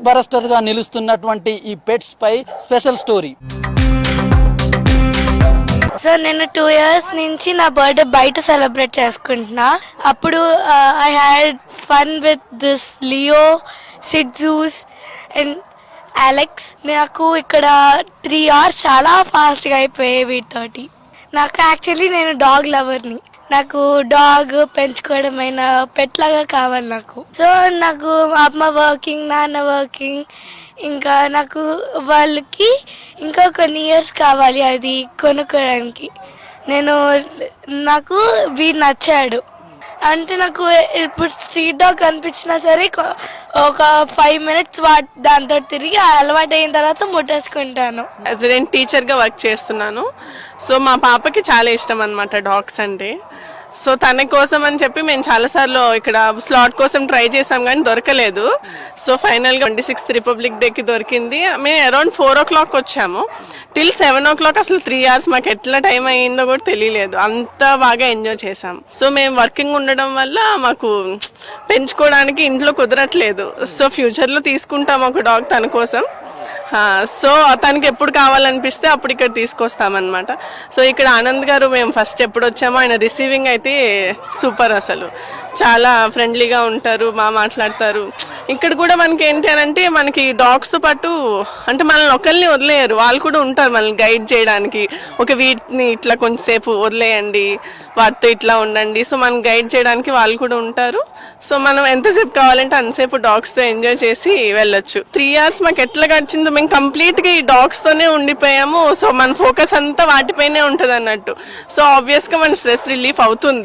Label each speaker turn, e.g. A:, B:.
A: బరస్టర్ గా నిలుస్తున్నటువంటి ఈ పెట్స్ పై special story.
B: So నేను 2 years నుంచి నా బర్త్డే బయట సెలబ్రేట్ చేసుకుంటున్నా. అప్పుడు I had fun with this Leo, సిడ్జూస్ అండ్ అలెక్స్. నాకు ఇక్కడ 3 hours చాలా ఫాస్ట్గా అయిపోయాయి వీటితోటి. నాకు యాక్చువల్లీ నేను డాగ్ లవర్ని. నాకు డాగ్ పెంచుకోవడమైన పెట్ లాగా కావాలి నాకు. సో నాకు అమ్మ వర్కింగ్, నాన్న వర్కింగ్, ఇంకా నాకు వాళ్ళకి ఇంకా కొన్ని ఇయర్స్ కావాలి అది కొనుక్కోవడానికి. నాకు వీడు నచ్చాడు అంటే నాకు ఇప్పుడు స్ట్రీట్ డాగ్ కనిపించినా సరే ఒక 5 minutes దాంతో తిరిగి అలవాటు అయిన తర్వాత ముట్టేసుకుంటాను.
C: నేను టీచర్గా వర్క్ చేస్తున్నాను. సో మా పాపకి చాలా ఇష్టం అన్నమాట డాగ్స్ అంటే. సో తన కోసం అని చెప్పి మేము చాలాసార్లు ఇక్కడ స్లాట్ కోసం ట్రై చేసాం కానీ దొరకలేదు. సో ఫైనల్గా 26th రిపబ్లిక్ డేకి దొరికింది. మేము అరౌండ్ 4 o'clock వచ్చాము. టిల్ 7 o'clock అసలు 3 hours మాకు ఎట్లా టైం అయ్యిందో కూడా తెలియలేదు. అంత బాగా ఎంజాయ్ చేసాం. సో మేము వర్కింగ్ ఉండడం వల్ల మాకు పెంచుకోవడానికి ఇంట్లో కుదరట్లేదు. సో ఫ్యూచర్లో తీసుకుంటాం ఒక డాగ్ తన కోసం. సో తనకి ఎప్పుడు కావాలనిపిస్తే అప్పుడు ఇక్కడ తీసుకొస్తామన్నమాట. సో ఇక్కడ ఆనంద్ గారు మేము ఫస్ట్ ఎప్పుడు వచ్చామో ఆయన రిసీవింగ్ అయితే సూపర్, అసలు చాలా ఫ్రెండ్లీగా ఉంటారు, బాగా మాట్లాడతారు. ఇక్కడ కూడా మనకి ఏంటి అని అంటే మనకి డాగ్స్తో పాటు అంటే మనల్ని ఒకరిని వదిలేయరు, వాళ్ళు కూడా ఉంటారు మనల్ని గైడ్ చేయడానికి. వీటిని ఇట్లా కొంచెంసేపు వదిలేయండి, వాటితో ఇట్లా ఉండండి. సో మనం గైడ్ చేయడానికి వాళ్ళు కూడా ఉంటారు. సో మనం ఎంతసేపు కావాలంటే అంతసేపు డాగ్స్తో ఎంజాయ్ చేసి వెళ్ళొచ్చు. 3 hours మాకు ఎట్లా గడిచిందో మేము కంప్లీట్గా ఈ డాగ్స్తోనే ఉండిపోయాము. సో మన ఫోకస్ అంతా వాటిపైనే ఉంటుంది అన్నట్టు. సో ఆబ్వియస్గా మన స్ట్రెస్ రిలీఫ్ అవుతుంది.